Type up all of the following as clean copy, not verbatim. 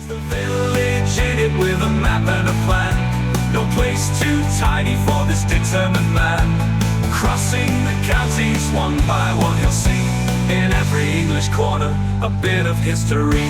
The village in it with a map and a plan. No place too tiny for this determined man. Crossing the counties one by one, you'll see in every English corner a bit of history.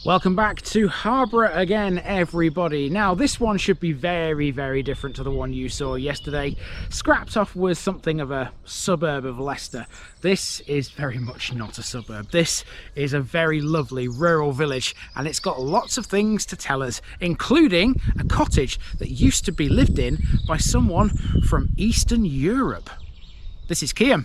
Welcome back to Harborough again, everybody. Now, this one should be very, very different to the one you saw yesterday. Scrapped off was something of a suburb of Leicester. This is very much not a suburb. This is a very lovely rural village, and it's got lots of things to tell us, including a cottage that used to be lived in by someone from Eastern Europe. This is Keyham.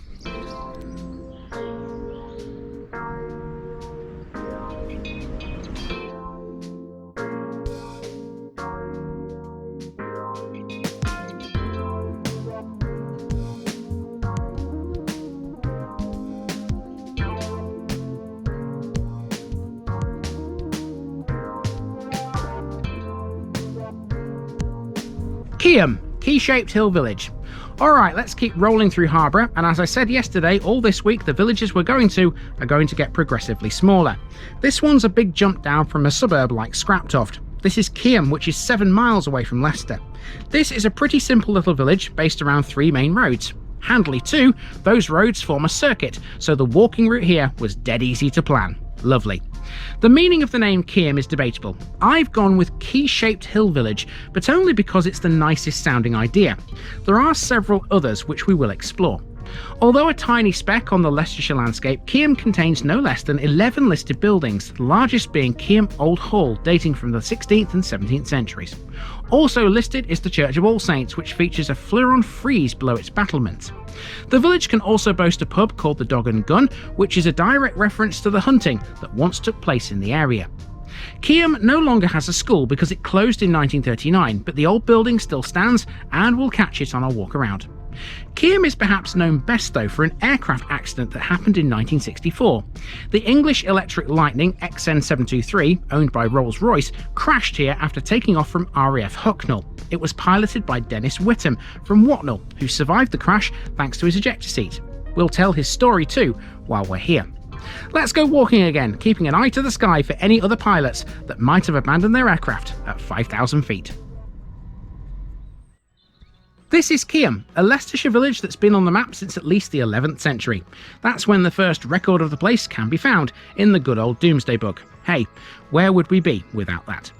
Keyham, key-shaped hill village. Alright, let's keep rolling through Harborough, and as I said yesterday, all this week the villages we're going to are going to get progressively smaller. This one's a big jump down from a suburb like Scraptoft. This is Keyham, which is 7 miles away from Leicester. This is a pretty simple little village based around 3 main roads. Handily too, those roads form a circuit, so the walking route here was dead easy to plan. Lovely. The meaning of the name Keyham is debatable. I've gone with key-shaped hill village, but only because it's the nicest sounding idea. There are several others which we will explore. Although a tiny speck on the Leicestershire landscape, Keyham contains no less than 11 listed buildings, the largest being Keyham Old Hall, dating from the 16th and 17th centuries. Also listed is the Church of All Saints, which features a fleuron frieze below its battlements. The village can also boast a pub called the Dog and Gun, which is a direct reference to the hunting that once took place in the area. Keyham no longer has a school because it closed in 1939, but the old building still stands and we'll catch it on our walk around. Keyham is perhaps known best though for an aircraft accident that happened in 1964. The English Electric Lightning XN723, owned by Rolls-Royce, crashed here after taking off from RAF Hucknall. It was piloted by Dennis Whittam from Watnall, who survived the crash thanks to his ejector seat. We'll tell his story too while we're here. Let's go walking again, keeping an eye to the sky for any other pilots that might have abandoned their aircraft at 5,000 feet. This is Keyham, a Leicestershire village that's been on the map since at least the 11th century. That's when the first record of the place can be found, in the good old Domesday Book. Hey, where would we be without that?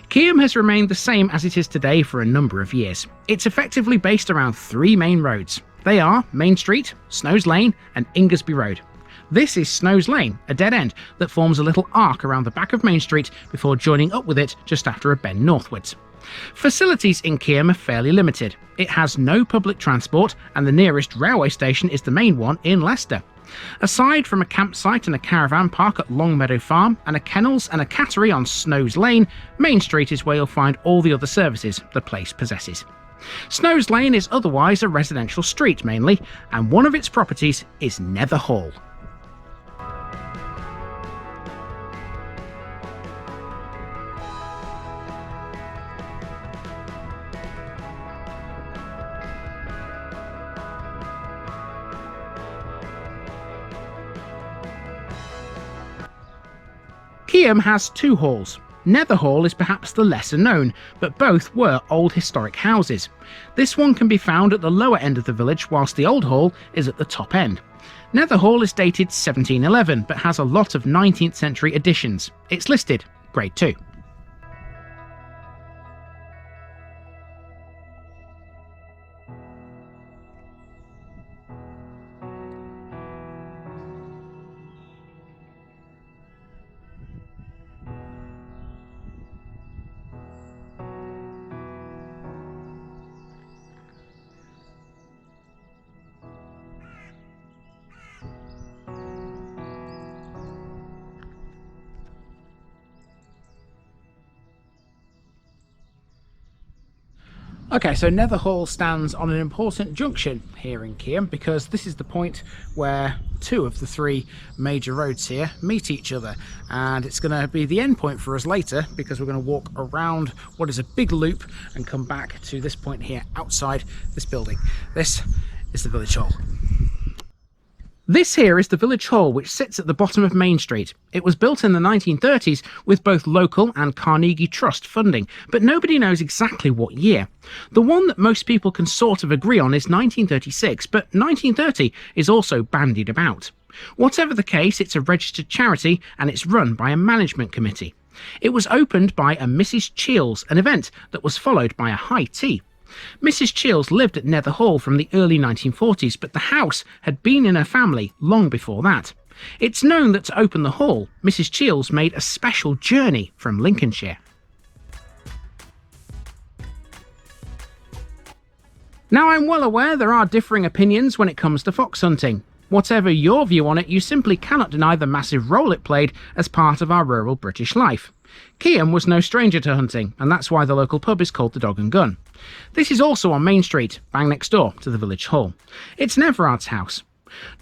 Keyham has remained the same as it is today for a number of years. It's effectively based around 3 main roads. They are Main Street, Snow's Lane and Ingersby Road. This is Snow's Lane, a dead end that forms a little arc around the back of Main Street before joining up with it just after a bend northwards. Facilities in Keyham are fairly limited. It has no public transport and the nearest railway station is the main one in Leicester. Aside from a campsite and a caravan park at Longmeadow Farm and a kennels and a cattery on Snow's Lane, Main Street is where you'll find all the other services the place possesses. Snow's Lane is otherwise a residential street mainly, and one of its properties is Nether Hall. Keyham has 2 halls. Nether Hall is perhaps the lesser known, but both were old historic houses. This one can be found at the lower end of the village, whilst the old hall is at the top end. Nether Hall is dated 1711, but has a lot of 19th century additions. It's listed Grade 2. Okay, so Nether Hall stands on an important junction here in Keyham because this is the point where two of the three major roads here meet each other, and it's going to be the end point for us later because we're going to walk around what is a big loop and come back to this point here outside this building. This is the Village Hall. This here is the Village Hall, which sits at the bottom of Main Street. It was built in the 1930s with both local and Carnegie Trust funding, but nobody knows exactly what year. The one that most people can sort of agree on is 1936, but 1930 is also bandied about. Whatever the case, it's a registered charity and it's run by a management committee. It was opened by a Mrs. Cheels, an event that was followed by a high tea. Mrs. Cheels lived at Nether Hall from the early 1940s, but the house had been in her family long before that. It's known that to open the hall, Mrs. Cheels made a special journey from Lincolnshire. Now, I'm well aware there are differing opinions when it comes to fox hunting. Whatever your view on it, you simply cannot deny the massive role it played as part of our rural British life. Keyham was no stranger to hunting, and that's why the local pub is called the Dog and Gun. This is also on Main Street, bang next door to the Village Hall. It's an Everard's house.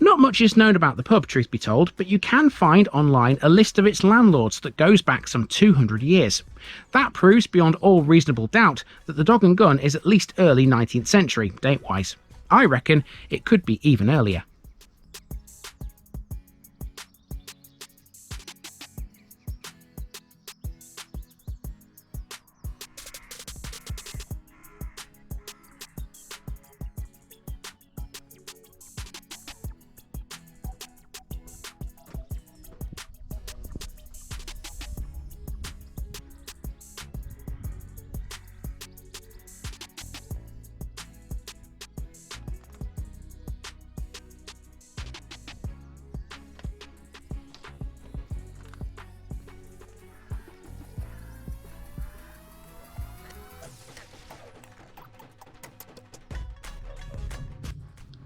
Not much is known about the pub, truth be told, but you can find online a list of its landlords that goes back some 200 years. That proves beyond all reasonable doubt that the Dog and Gun is at least early 19th century, date-wise. I reckon it could be even earlier.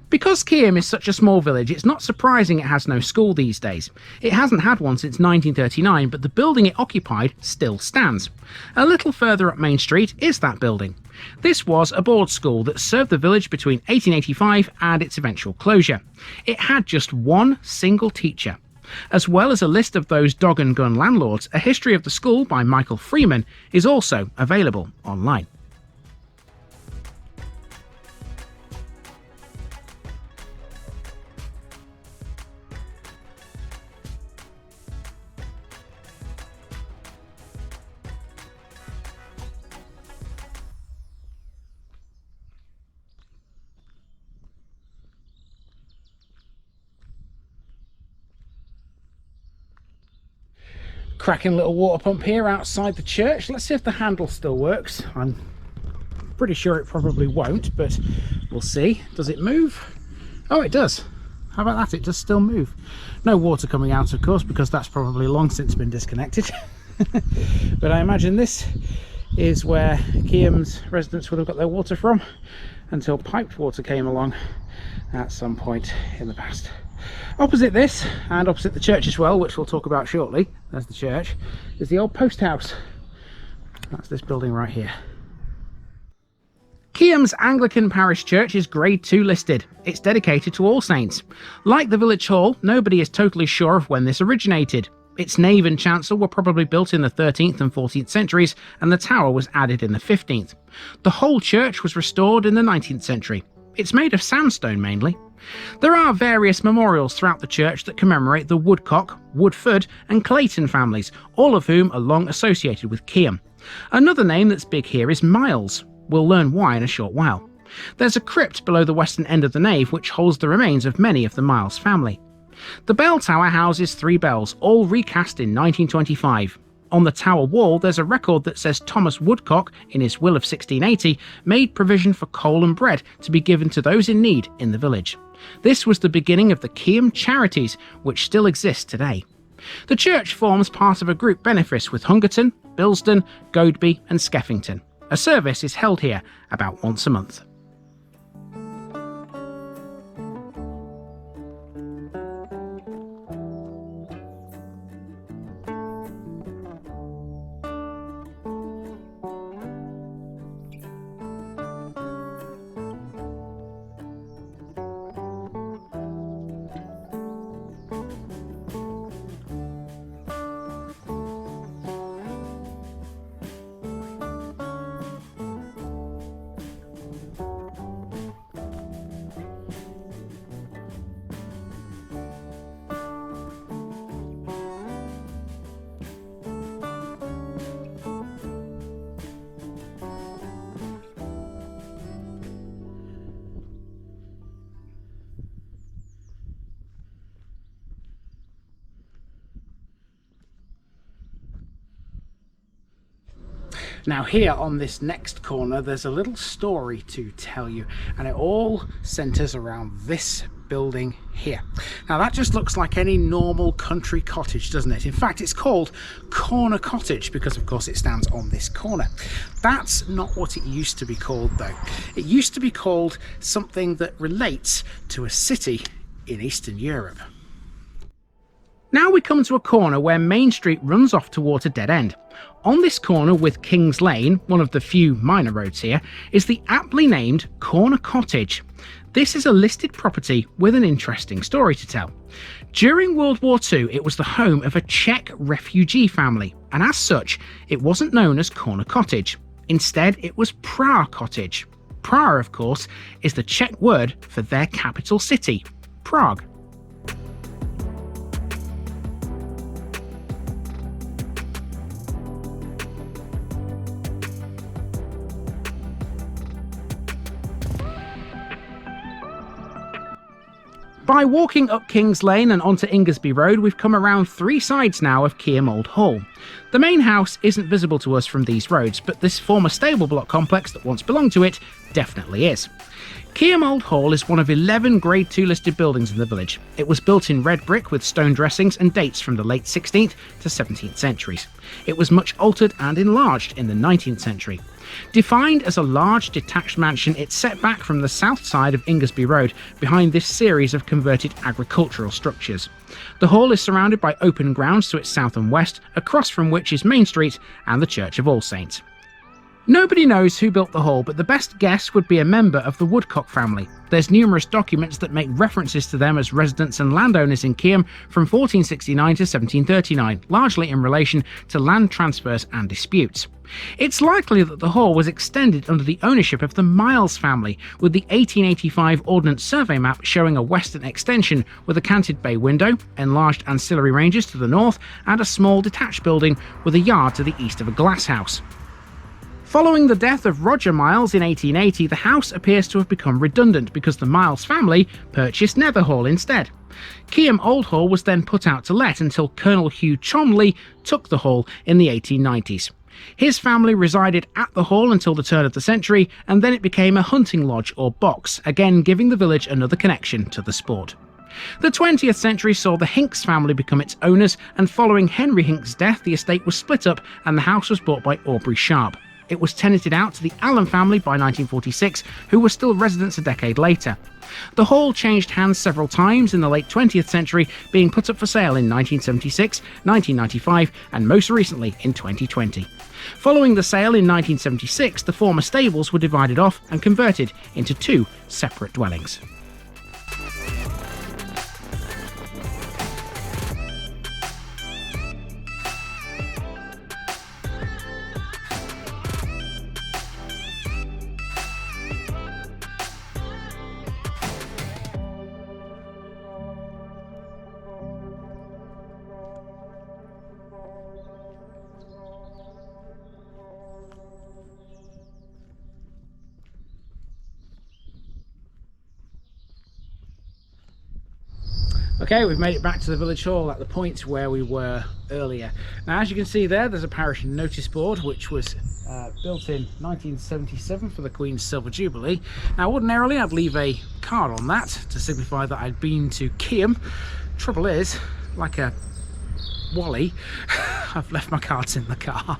Because Keyham is such a small village, it's not surprising it has no school these days. It hasn't had one since 1939, but the building it occupied still stands. A little further up Main Street is that building. This was a board school that served the village between 1885 and its eventual closure. It had just one single teacher. As well as a list of those Dog and Gun landlords, a history of the school by Michael Freeman is also available online. Cracking little water pump here outside the church. Let's see if the handle still works. I'm pretty sure it probably won't, but we'll see. Does it move? Oh, it does. How about that? It does still move. No water coming out, of course, because that's probably long since been disconnected. But I imagine this is where Keyham's residents would have got their water from until piped water came along at some point in the past. Opposite this, and opposite the church as well, which we'll talk about shortly, there's the church, is the old post house. That's this building right here. Keyham's Anglican Parish Church is Grade 2 listed. It's dedicated to All Saints. Like the Village Hall, nobody is totally sure of when this originated. Its nave and chancel were probably built in the 13th and 14th centuries, and the tower was added in the 15th. The whole church was restored in the 19th century. It's made of sandstone mainly. There are various memorials throughout the church that commemorate the Woodcock, Woodford and Clayton families, all of whom are long associated with Keyham. Another name that's big here is Miles. We'll learn why in a short while. There's a crypt below the western end of the nave which holds the remains of many of the Miles family. The bell tower houses 3 bells, all recast in 1925. On the tower wall there's a record that says Thomas Woodcock, in his will of 1680, made provision for coal and bread to be given to those in need in the village. This was the beginning of the Keyham Charities, which still exist today. The church forms part of a group benefice with Hungerton, Bilston, Goadby and Skeffington. A service is held here about once a month. Now here on this next corner there's a little story to tell you, and it all centres around this building here. Now that just looks like any normal country cottage, doesn't it? In fact, it's called Corner Cottage because of course it stands on this corner. That's not what it used to be called though. It used to be called something that relates to a city in Eastern Europe. Now we come to a corner where Main Street runs off towards a dead end. On this corner with King's Lane, one of the few minor roads here, is the aptly named Corner Cottage. This is a listed property with an interesting story to tell. During World War II, it was the home of a Czech refugee family, and as such, it wasn't known as Corner Cottage. Instead, it was Prague Cottage. Prague, of course, is the Czech word for their capital city, Prague. By walking up King's Lane and onto Ingersby Road, we've come around 3 sides now of Keyham Old Hall. The main house isn't visible to us from these roads, but this former stable block complex that once belonged to it definitely is. Keyham Old Hall is one of 11 Grade 2 listed buildings in the village. It was built in red brick with stone dressings and dates from the late 16th to 17th centuries. It was much altered and enlarged in the 19th century. Defined as a large detached mansion, it's set back from the south side of Ingersby Road behind this series of converted agricultural structures. The hall is surrounded by open grounds to its south and west, across from which is Main Street and the Church of All Saints. Nobody knows who built the hall, but the best guess would be a member of the Woodcock family. There's numerous documents that make references to them as residents and landowners in Keyham from 1469 to 1739, largely in relation to land transfers and disputes. It's likely that the hall was extended under the ownership of the Miles family, with the 1885 Ordnance Survey map showing a western extension with a canted bay window, enlarged ancillary ranges to the north, and a small detached building with a yard to the east of a glass house. Following the death of Roger Miles in 1880, the house appears to have become redundant because the Miles family purchased Nether Hall instead. Keyham Old Hall was then put out to let until Colonel Hugh Cholmondeley took the hall in the 1890s. His family resided at the hall until the turn of the century, and then it became a hunting lodge or box, again giving the village another connection to the sport. The 20th century saw the Hinks family become its owners, and following Henry Hinks' death, the estate was split up and the house was bought by Aubrey Sharp. It was tenanted out to the Allen family by 1946, who were still residents a decade later. The hall changed hands several times in the late 20th century, being put up for sale in 1976, 1995, and most recently in 2020. Following the sale in 1976, the former stables were divided off and converted into 2 separate dwellings. Okay, we've made it back to the village hall at the point where we were earlier. Now, as you can see there's a parish notice board which was built in 1977 for the Queen's Silver Jubilee. Now, ordinarily I'd leave a card on that to signify that I'd been to Keyham. Trouble is, like a Wally, I've left my cards in the car.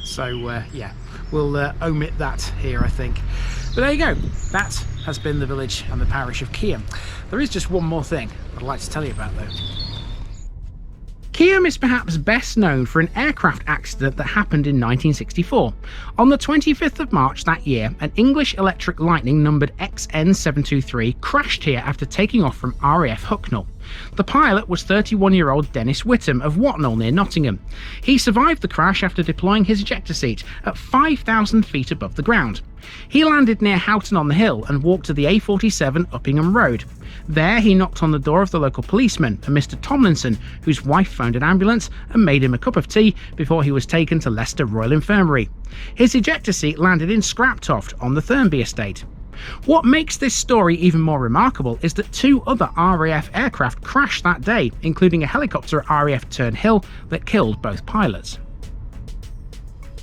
So yeah, we'll omit that here, I think. But there you go, that has been the village and the parish of Keyham. There is just one more thing I'd like to tell you about though. Keyham is perhaps best known for an aircraft accident that happened in 1964. On the 25th of March that year, an English Electric Lightning numbered XN723 crashed here after taking off from RAF Hucknall. The pilot was 31-year-old Dennis Whittam of Watnall near Nottingham. He survived the crash after deploying his ejector seat at 5,000 feet above the ground. He landed near Houghton on the Hill and walked to the A47 Uppingham Road. There he knocked on the door of the local policeman, a Mr. Tomlinson, whose wife phoned an ambulance and made him a cup of tea before he was taken to Leicester Royal Infirmary. His ejector seat landed in Scraptoft on the Thurmby estate. What makes this story even more remarkable is that 2 other RAF aircraft crashed that day, including a helicopter at RAF Turnhill that killed both pilots.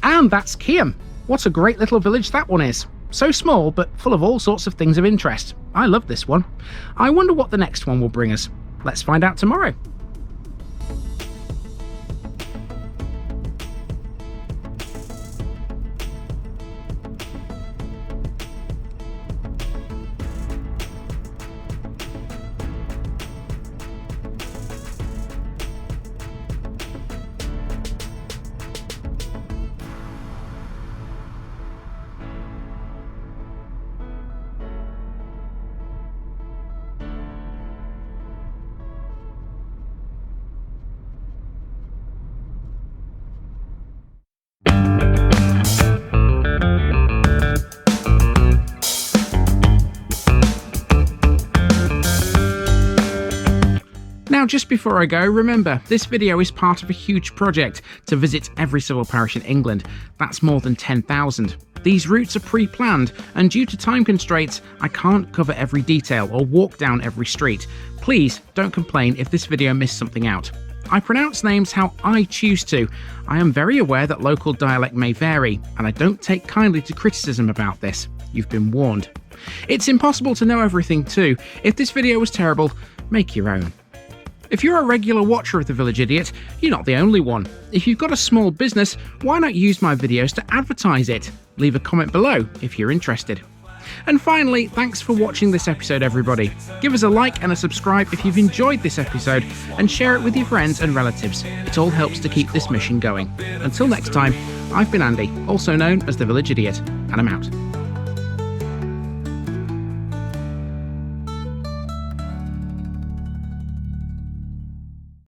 And that's Keyham. What a great little village that one is. So small, but full of all sorts of things of interest. I love this one. I wonder what the next one will bring us. Let's find out tomorrow. Now, just before I go, remember, this video is part of a huge project to visit every civil parish in England. That's more than 10,000. These routes are pre-planned, and due to time constraints, I can't cover every detail or walk down every street. Please don't complain if this video missed something out. I pronounce names how I choose to. I am very aware that local dialect may vary, and I don't take kindly to criticism about this. You've been warned. It's impossible to know everything too. If this video was terrible, make your own. If you're a regular watcher of The Village Idiot, you're not the only one. If you've got a small business, why not use my videos to advertise it? Leave a comment below if you're interested. And finally, thanks for watching this episode, everybody. Give us a like and a subscribe if you've enjoyed this episode, and share it with your friends and relatives. It all helps to keep this mission going. Until next time, I've been Andy, also known as The Village Idiot, and I'm out.